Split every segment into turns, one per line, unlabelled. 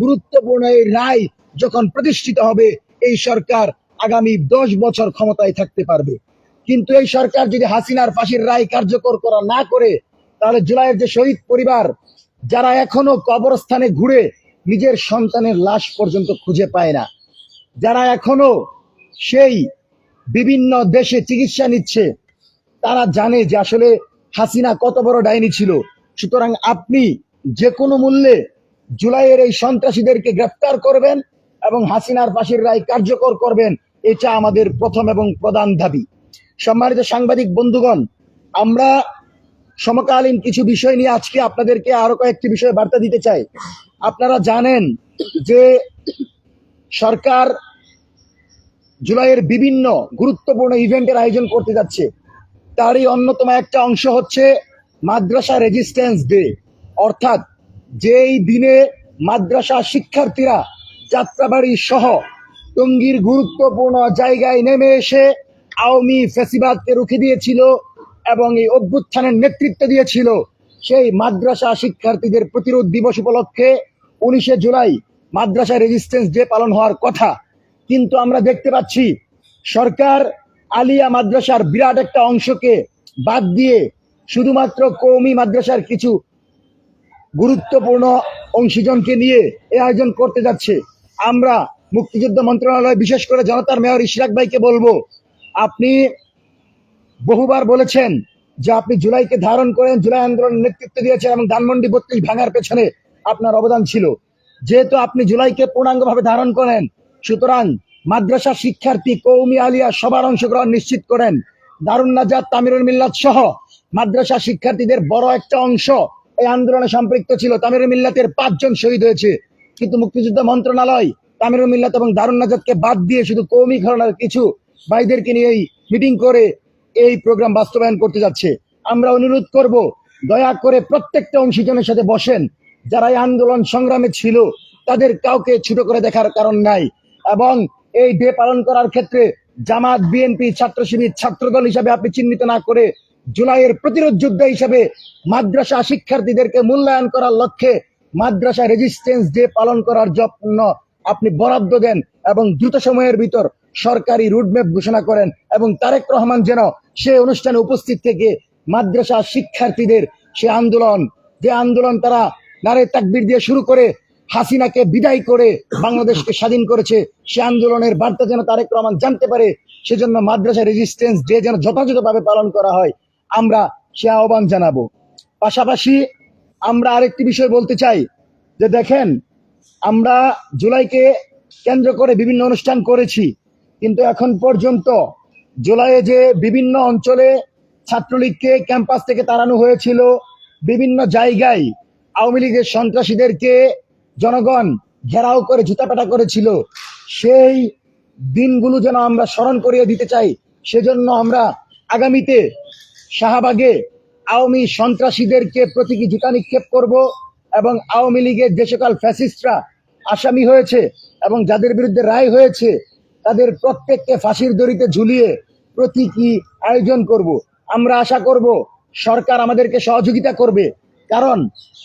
গুরুত্বপূর্ণ এই রায় যখন প্রতিষ্ঠিত হবে, এই সরকার আগামী 10 বছর ক্ষমতায় থাকতে পারবে। কিন্তু এই সরকার যদি হাসিনার ফাঁসির রায় কার্যকর করা না করে, তাহলে জুলাইয়ের যে শহীদ পরিবার যারা এখনো কবরস্থানে ঘুরে নিজের সন্তানের লাশ পর্যন্ত খুঁজে পায় না, যারা এখনো সেই বিভিন্ন দেশে চিকিৎসা নিচ্ছে, তারা জানে যে আসলে হাসিনা কত বড় ডাইনি ছিল। সুতরাং আপনি যে কোনো মূল্যে জুলাইয়ের এই সন্ত্রাসীদেরকে গ্রেফতার করবেন এবং হাসিনার ফাঁসির রায় কার্যকর করবেন, এটা আমাদের প্রথম এবং প্রধান দাবি। সম্মানিত সাংবাদিক বন্ধুগণ, আমরা সমকালীন কিছু বিষয় নিয়ে আজকে আপনাদেরকে আরো কয়েকটি বিষয়ে বার্তা দিতে চাই। আপনারা জানেন যে সরকার জুলাইয়ের বিভিন্ন গুরুত্বপূর্ণ ইভেন্টের আয়োজন করতে যাচ্ছে। তারই অন্যতম একটা অংশ হচ্ছে মাদ্রাসা রেজিস্ট্যান্স ডে, অর্থাৎ যেই দিনে মাদ্রাসা শিক্ষার্থীরা যাত্রাবাড়ি সহ টঙ্গীর গুরুত্বপূর্ণ জায়গায় নেমে এসে আওয়ামী ফ্যাসিবাদকে রুখে দিয়েছিল এবং এই অভ্যুত্থানের নেতৃত্ব দিয়েছিল, সেই মাদ্রাসা শিক্ষার্থীদের প্রতিরোধ দিবস উপলক্ষে 19শে জুলাই মাদ্রাসা রেজিস্ট্যান্স ডে পালন হওয়ার কথা। কিন্তু আমরা দেখতে পাচ্ছি সরকার আলিয়া মাদ্রাসার বিরাট একটা অংশকে বাদ দিয়ে শুধুমাত্র কওমি মাদ্রাসার কিছু গুরুত্বপূর্ণ অংশীজনকে নিয়ে এই আয়োজন করতে যাচ্ছে। আমরা মুক্তিযুদ্ধ মন্ত্রণালয়, বিশেষ করে জনতার মেয়র ইশরাক ভাইকে বলবো, আপনি বহুবার বলেছেন যে আপনি জুলাইকে ধারণ করেন, জুলাই আন্দোলনের নেতৃত্ব দিয়েছেন এবং ধানমন্ডি 32 ভাঙার পেছনে আপনার অবদান ছিল। যেহেতু আপনি জুলাইকে পূর্ণাঙ্গভাবে ধারণ করেন, সুতরাং মাদ্রাসা শিক্ষার্থী, কওমি, আলিয়া সবার অংশগ্রহণ নিশ্চিত করেন। দারুন নাজাত, তামিরুল মিল্লাত সহ মাদ্রাসা শিক্ষার্থীদের বড় একটা অংশ এই আন্দোলনে সম্পৃক্ত ছিল। তামিরুল মিল্লাতের 5 জন শহীদ হয়েছে, কিন্তু মুক্তিযুদ্ধ মন্ত্রণালয় তামিরুল মিল্লাত এবং দারুন নাজাতকে বাদ দিয়ে শুধু কওমি ঘরানার কিছু ভাইদেরকে নিয়ে এই মিটিং করে এই প্রোগ্রাম বাস্তবায়ন করতে যাচ্ছে। আমরা অনুরোধ করব, দয়া করে প্রত্যেকটা অংশীজনের সাথে বসেন। যারা এই আন্দোলন সংগ্রামে ছিল তাদের কাউকে ছোট করে দেখার কারণ নাই, এবং এই ডে পালন করার ক্ষেত্রে জামাত, বিএনপি, ছাত্র শিবির, ছাত্রদল হিসাবে আপনি চিহ্নিত না করে জুলাইয়ের প্রতিরোধ যোদ্ধা হিসাবে মাদ্রাসা শিক্ষার্থীদেরকে মূল্যায়ন করার লক্ষ্যে মাদ্রাসা রেজিস্ট্যান্স ডে পালন করার জন্য আপনি বরাদ্দ দেন এবং দ্রুত সময়ের ভিতর সরকারি রুটম্যাপ ঘোষণা করেন, এবং তারেক রহমান যেন সে অনুষ্ঠানে উপস্থিত থেকে মাদ্রাসা শিক্ষার্থীদের সে আন্দোলন, যে আন্দোলন তারা নারে তাকবীর দিয়ে শুরু করে হাসিনাকে বিদায় করে বাংলাদেশকে স্বাধীন করেছে, সে আন্দোলনের বার্তা যেন তারেক রহমান জানতে পারে, সেজন্য মাদ্রাসা রেজিস্ট্যান্স ডে যেন যথাযথভাবে পালন করা হয়, আমরা সে আহ্বান জানাবো। পাশাপাশি আমরা আরেকটি বিষয় বলতে চাই যে দেখেন, আমরা জুলাইকে কেন্দ্র করে বিভিন্ন অনুষ্ঠান করেছি, কিন্তু এখন পর্যন্ত জুলাইয়ে যে বিভিন্ন অঞ্চলে ছাত্রলীগকে ক্যাম্পাস থেকে তাড়ানো হয়েছিল, বিভিন্ন জায়গায় আওয়ামী লীগের সন্ত্রাসীদেরকে জনগণ ঘেরাও করে জুতাপেটা করেছিল, সেই দিনগুলো যেন আমরা স্মরণ করিয়ে দিতে চাই। সেজন্য আমরা আগামীতে শাহবাগে আওয়ামী সন্ত্রাসীদেরকে প্রতীকী জুতা নিক্ষেপ করব, এবং আওয়ামী লীগের যে সকল ফ্যাসিস্টরা আসামি হয়েছে এবং যাদের বিরুদ্ধে রায় হয়েছে তাদের প্রত্যেককে ফাঁসির দড়িতে ঝুলিয়ে প্রতীকী আয়োজন করব। আমরা আশা করব সরকার আমাদেরকে সহযোগিতা করবে, কারণ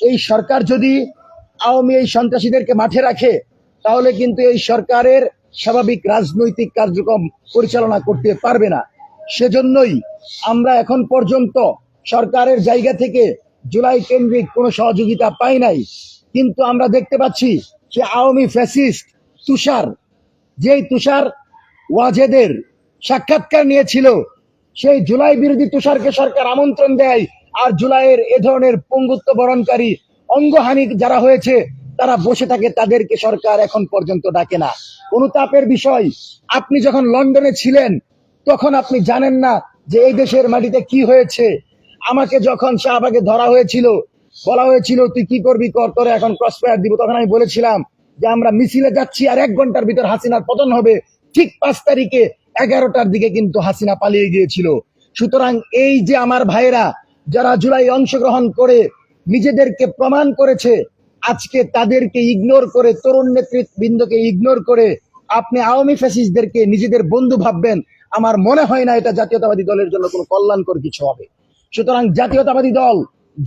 এই সরকার যদি আওয়ামী এই সন্ত্রাসীদেরকে মাঠে রাখে, তাহলে কিন্তু এই সরকারের স্বাভাবিক রাজনৈতিক কার্যক্রম পরিচালনা করতে পারবে না। সেজন্যই আমরা এখন পর্যন্ত সরকারের জায়গা থেকে জুলাই কেন্দ্রিক কোনো সহযোগিতা পাই নাই। কিন্তু আমরা দেখতে পাচ্ছি যে আওয়ামী ফ্যাসিস্ট তুষার, যেই তুষার ওয়াজেদের সাক্ষাৎকার নিয়েছিল, সেই জুলাই বিরোধী তুষারকে সরকার আমন্ত্রণ দেয়, আর জুলাইয়ের এ ধরনের পঙ্গুত্ব বরণকারী অঙ্গহানি যারা হয়েছে তারা বসে থাকে, তাদেরকে সরকার এখন পর্যন্ত ডাকে না। অনুতাপের বিষয়, আপনি যখন লন্ডনে ছিলেন তখন আপনি জানেন না যে এই দেশের মাটিতে কি হয়েছে। আমাকে যখন শাহবাগে ধরা হয়েছিল, বলা হয়েছিল তুই কি করবি কর, তোরে এখন ক্রসফায়ার দিব, তখন আমি বলেছিলাম যে আমরা মিছিলে যাচ্ছি আর 1 ঘন্টার ভিতর হাসিনার পতন হবে। ঠিক 5 তারিখে 11টার দিকে কিন্তু হাসিনা পালিয়ে গিয়েছিল। সুতরাং এই যে আমার ভাইরা যারা জুলাই অংশগ্রহণ করে নিজেদেরকে প্রমাণ করেছে, আজকে তাদেরকে ইগনোর করে, তরুণ নেতৃবৃন্দকে ইগনোর করে আপনি আওয়ামী ফ্যাসিস্টদেরকে নিজেদের বন্ধু ভাববেন, আমার মনে হয় না এটা জাতীয়তাবাদী দলের জন্য কোনো কল্যাণকর কিছু হবে। সুতরাং জাতীয়তাবাদী দল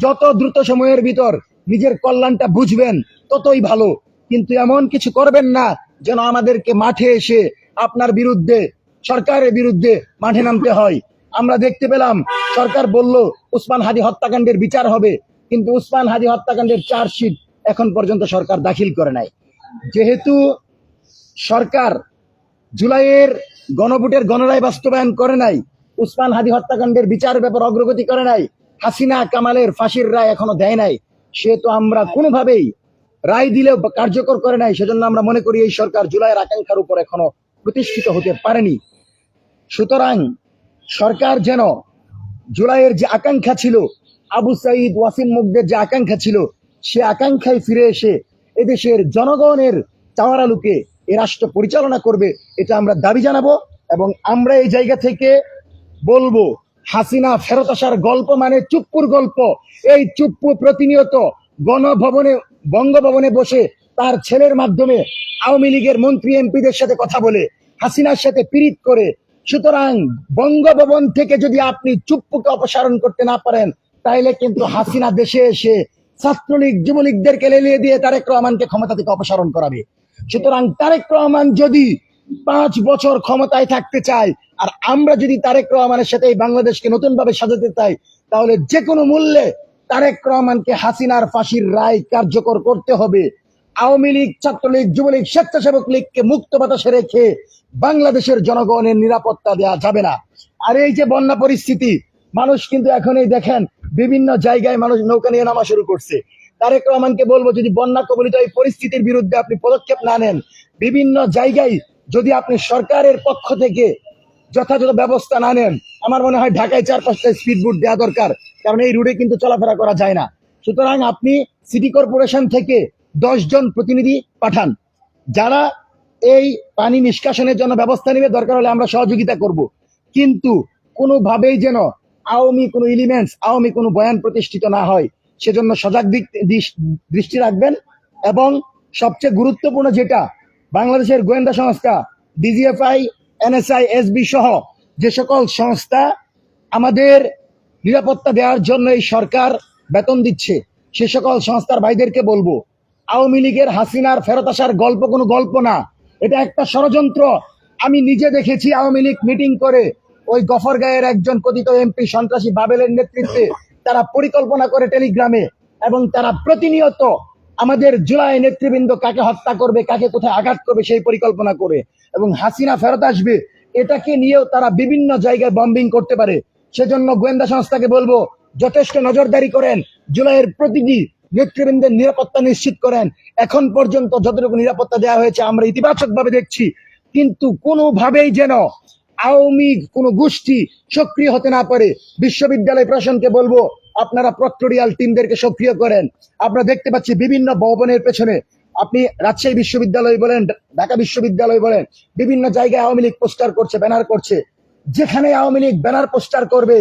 যত দ্রুত সময়ের ভিতর নিজের কল্যাণটা বুঝবেন ততই ভালো। কিন্তু এমন কিছু করবেন না যেন আমাদেরকে মাঠে এসে আপনার বিরুদ্ধে, সরকারের বিরুদ্ধে মাঠে নামতে হয়। আমরা দেখতে পেলাম সরকার বলল উসমান হাদি হত্যাকাণ্ডের বিচার হবে, কিন্তু উসমান হাদি হত্যাকাণ্ডের চার্জশিট এখন পর্যন্ত সরকার দাখিল করে নাই। যেহেতু সরকার জুলাইয়ের গণভোটের গণরায় বাস্তবায়ন করে নাই, উসমান হাদি হত্যাকাণ্ডের বিচারের ব্যাপার অগ্রগতি করে নাই, হাসিনা কামালের ফাঁসির রায় এখনো দেয় নাই, সেহেতু আমরা কোনোভাবেই রায় দিলেও কার্যকর করে নাই। সেজন্য আমরা মনে করি এই সরকার জুলাইয়ের আকাঙ্ক্ষার উপর এখনো প্রতিষ্ঠিত হতে পারেনি। সুতরাং সরকার যেন জুলাইয়ের যে আকাঙ্ক্ষা ছিল, আবু সাইদ ওয়াসিম মুগ্ধের যে আকাঙ্ক্ষা ছিল, সে আকাঙ্ক্ষায় ফিরে এসে এদেশের জনগণের চাওয়ার আলোকে এ রাষ্ট্র পরিচালনা করবে, এটা আমরা দাবি জানাবো। এবং আমরা এই জায়গা থেকে বলবো, হাসিনা ফেরত আসার গল্প মানে চুপ্পুর গল্প। এই চুপ্পু প্রতিনিয়ত গণভবনে, বঙ্গভবনে বসে তার ছেলের মাধ্যমে আওয়ামী লীগের মন্ত্রী এমপিদের সাথে কথা বলে, হাসিনার সাথে পীড়িত করে। সুতরাং বঙ্গভবন থেকে যদি আপনি চুপ্পুকে অপসারণ করতে না পারেন, তাইলে কিন্তু হাসিনা দেশে এসে ছাত্রলীগ যুবলীগদেরকে লেলিয়ে দিয়ে তারেক রহমানকে ক্ষমতা থেকে অপসারণ করাবে। সুতরাং তারেক রহমান যদি 5 বছর ক্ষমতায় থাকতে চায়, আর আমরা যদি তারেক রহমানের সাথে এই বাংলাদেশকে নতুন ভাবে সাজাতে চাই, তাহলে যে কোনো মূল্যে তারেক রহমানকে হাসিনার ফাঁসির রায় কার্যকর করতে হবে। আওয়ামী লীগ, ছাত্রলীগ, যুবলীগ, স্বেচ্ছাসেবক লীগকে মুক্ত বাতাসে রেখে বাংলাদেশের জনগণের নিরাপত্তা দেওয়া যাবে না। আর এই যে বন্যা পরিস্থিতি, মানুষ কিন্তু এখনই দেখেন বিভিন্ন জায়গায় মানুষ নৌকা নিয়ে নামা শুরু করছে। তারেক রহমানকে বলবো, যদি বন্যা কবলিত এই পরিস্থিতির বিরুদ্ধে আপনি পদক্ষেপ না নেন, বিভিন্ন জায়গায় যদি আপনি সরকারের পক্ষ থেকে যথাযথ ব্যবস্থা না নেন, আমার মনে হয় ঢাকায় 4-5টা স্পিড বোট দেওয়া দরকার, কারণ এই রুটে কিন্তু চলাফেরা করা যায় না। সুতরাং আপনি সিটি কর্পোরেশন থেকে 10 জন প্রতিনিধি পাঠান, যারা এই পানি নিষ্কাশনের জন্য ব্যবস্থা নেবে, দরকার হলে আমরা সহযোগিতা করব। কিন্তু কোনোভাবেই যেন আওয়ামী কোনো এলিমেন্টস, আওয়ামী কোনো বয়ান প্রতিষ্ঠিত না হয়, সেজন্য সজাগ দৃষ্টি রাখবেন। এবং সবচেয়ে গুরুত্বপূর্ণ যেটা, বাংলাদেশের গোয়েন্দা সংস্থা ডিজিএফআই, এনএসআই, এসবি সহ যে সকল সংস্থা আমাদের নিরাপত্তা দেওয়ার জন্য এই সরকার বেতন দিচ্ছে, সে সকল সংস্থার ভাইদেরকে বলবো, আওয়ামী লীগের হাসিনার ফেরত আসার গল্প কোনো গল্প না, এটা একটা ষড়যন্ত্র। আমি নিজে দেখেছি আওয়ামী লীগ মিটিং করে ওই গফরগাঁয়ের একজন কথিত এমপি সন্ত্রাসী বাবেলের নেতৃত্বে তারা পরিকল্পনা করে টেলিগ্রামে, এবং তারা প্রতিনিয়ত আমাদের জুলাই নেতৃবৃন্দ কাকে হত্যা করবে, কাকে কোথায় আঘাত করবে সেই পরিকল্পনা করে, এবং হাসিনা ফেরত আসবে এটাকে নিয়েও তারা বিভিন্ন জায়গায় বম্বিং করতে পারে। সেজন্য গোয়েন্দা সংস্থাকে বলবো, যথেষ্ট নজরদারি করেন, জুলাইয়ের প্রতিটি নেতৃবৃন্দের নিরাপত্তা নিশ্চিত করেন। এখন পর্যন্ত যতটুকু নিরাপত্তা দেওয়া হয়েছে আমরা ইতিবাচক ভাবে দেখছি, কিন্তু কোনোভাবেই যেন আওয়ামী কোনো গোষ্ঠী সক্রিয় হতে না পারে। বিশ্ববিদ্যালয় প্রশাসনকে বলবো, আপনারা প্রক্টোরিয়াল টিমদেরকে সক্রিয় করেন। আমরা দেখতে পাচ্ছি বিভিন্ন ভবনের পেছনে, আপনি রাজশাহী বিশ্ববিদ্যালয় বলেন, ঢাকা বিশ্ববিদ্যালয় বলেন, বিভিন্ন জায়গায় আওয়ামী লীগ পোস্টার করছে, ব্যানার করছে। যেখানে আওয়ামী লীগ ব্যানার পোস্টার করবে,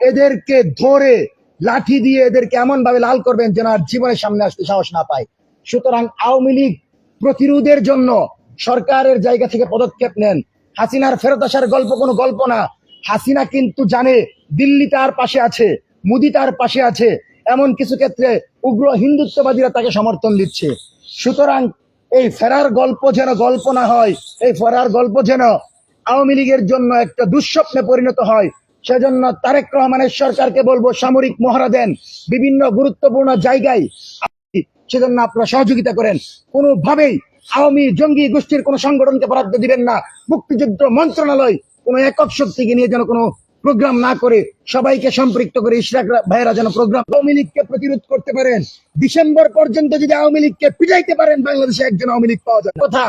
এদেরকে ধরে লাঠি দিয়ে এদেরকে এমন ভাবে লাল করবেন যেন আর জীবনের সামনে আসতে সাহস না পায়। সুতরাং আওয়ামী লীগ প্রতিরোধের জন্য সরকারের জায়গা থেকে পদক্ষেপ নেন। হাসিনার ফেরত আসার গল্প কোনো গল্প না। হাসিনা কিন্তু জানে দিল্লি তার পাশে আছে, মোদি তার পাশে আছে, এমন কিছু ক্ষেত্রে উগ্র হিন্দুত্ববাদীরা তাকে সমর্থন দিচ্ছে। সুতরাং এই ফেরার গল্প যেন গল্প না হয়, এই ফেরার গল্প যেন আওয়ামী লীগের জন্য একটা দুঃস্বপ্নে পরিণত হয়। সেজন্য তারেক রহমানের সরকারকে বলবো, সামরিক মহড়া দেন বিভিন্ন গুরুত্বপূর্ণ জায়গায়, সেজন্য আপনারা সহযোগিতা করেন। কোনোভাবেই আওয়ামী জঙ্গি গোষ্ঠীর কোন সংগঠনকে বরাদ্দ দিবেন না। মুক্তিযুদ্ধ মন্ত্রণালয় কোন একক শক্তিকে নিয়ে যেন কোনো প্রোগ্রাম না করে, সবাইকে সম্পৃক্ত করে ইশরাক ভাইয়েরা যেন প্রোগ্রাম, আওয়ামী লীগকে প্রতিরোধ করতে পারেন। ডিসেম্বর পর্যন্ত যদি আওয়ামী লীগকে পিটাইতে পারেন, বাংলাদেশে একজন আওয়ামী লীগ পাওয়া যায়। কথা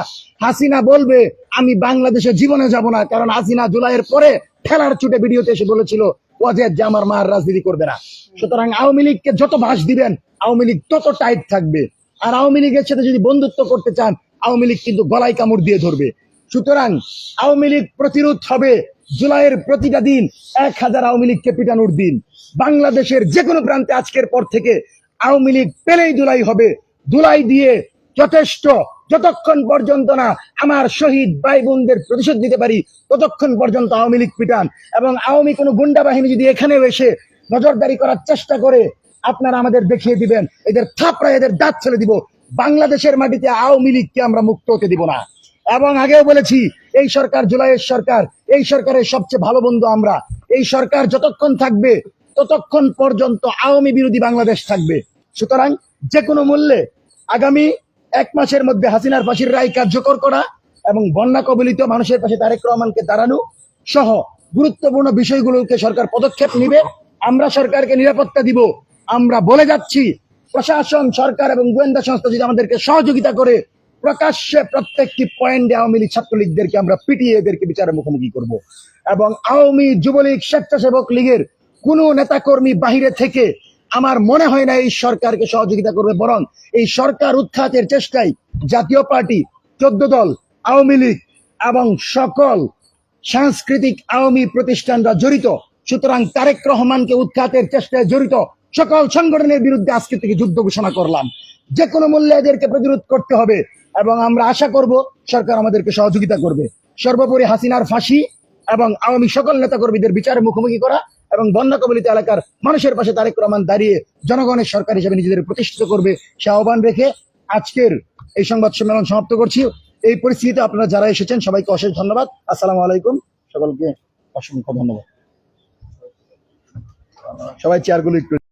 হাসিনা বলবে, আমি বাংলাদেশে জীবনে যাব না, কারণ হাসিনা জুলাইয়ের পরে ঠেলার ছুটে ভিডিওতে এসে বলেছিল ওয়াজেদ যে আমার মার রাজনীতি করবে না। সুতরাং আওয়ামী লীগকে যত ভাষ দিবেন, আওয়ামী লীগ তত টাইট থাকবে। আর আওয়ামী লীগের সাথে যদি বন্ধুত্ব করতে চান, আওয়ামী লীগ কিন্তু গলায় কামড় দিয়ে ধরবে। সুতরাং আওয়ামী লীগ প্রতিরোধ হবে জুলাইয়ের প্রতিটা দিন 1000 আওয়ামী লীগকে পিটানোর দিন। বাংলাদেশের যে কোনো প্রান্তে আজকের পর থেকে আওয়ামী লীগ পেলেই ধুলাই হবে। ধুলাই দিয়ে যথেষ্ট, যতক্ষণ পর্যন্ত না আমার শহীদ ভাই বোনদের প্রতিশোধ দিতে পারি, ততক্ষণ পর্যন্ত আওয়ামী লীগ পিটান। এবং আওয়ামী কোনো গুন্ডা বাহিনী যদি এখানেও এসে নজরদারি করার চেষ্টা করে, আপনারা আমাদের দেখিয়ে দিবেন, এদের থাপড়ায় এদের দাঁত ছেড়ে দিব। বাংলাদেশের মাটিতে আওয়ামী লীগকে আমরা মুক্ত হতে দিব না। এবং আগেও বলেছি, এই সরকার জুলাইয়ের সরকার, এই সরকারের সবচেয়ে ভালো বন্ধু আমরা। এই সরকার যতক্ষণ থাকবে ততক্ষণ পর্যন্ত আওয়ামী বিরোধী বাংলাদেশ থাকবে। সুতরাং যে কোনো মূল্যে আগামী 1 মাসের মধ্যে হাসিনার ফাঁসির রায় কার্যকর করা এবং বন্যা কবলিত মানুষের পাশে তারেক রহমানকে দাঁড়ানো সহ গুরুত্বপূর্ণ বিষয়গুলোকে সরকার পদক্ষেপ নিবে। আমরা সরকারকে নিরাপত্তা দিব। আমরা বলে যাচ্ছি, প্রশাসন, সরকার এবং গোয়েন্দা সংস্থা যদি আমাদেরকে সহযোগিতা করে, প্রকাশ্যে প্রত্যেকটি পয়েন্টে আওয়ামী লীগ ছাত্রলীগদেরকে আমরা পিটিয়ে এদেরকে বিচারের মুখোমুখি করব। এবং আওয়ামী, যুবলীগ, স্বেচ্ছাসেবক লীগের কোনো নেতাকর্মী বাহিরে থেকে আমার মনে হয় না এই সরকারকে সহযোগিতা করবে। বরং এই সরকার উৎখাতের চেষ্টায় জাতীয় পার্টি, 14 দল, আওয়ামী লীগ এবং সকল সাংস্কৃতিক আওয়ামী প্রতিষ্ঠানরা জড়িত। সুতরাং তারেক রহমানকে উৎখাতের চেষ্টায় জড়িত সকল সংগঠনের বিরুদ্ধে আজকে থেকে যুদ্ধ ঘোষণা করলাম। যে কোনো মূল্যে এদেরকে প্রতিরোধ করতে হবে এবং আমরা আশা করব সরকার আমাদেরকে সহযোগিতা করবে। সর্বোপরি হাসিনার ফাঁসি এবং আওয়ামী সকল নেতাকর্মীদের বিচারের মুখোমুখি করা এবং বন্যা কবলিত এলাকার মানুষের পাশে তারেক রহমান দাঁড়িয়ে জনগণের সরকার হিসেবে নিজেদের প্রতিষ্ঠিত করবে সে আহ্বান রেখে আজকের এই সংবাদ সম্মেলন সমাপ্ত করছি। এই পরিস্থিতিতে আপনারা যারা এসেছেন সবাইকে অশেষ ধন্যবাদ। আসসালামু আলাইকুম। সকলকে অসংখ্য ধন্যবাদ। সবাই চেয়ারগুলো একটু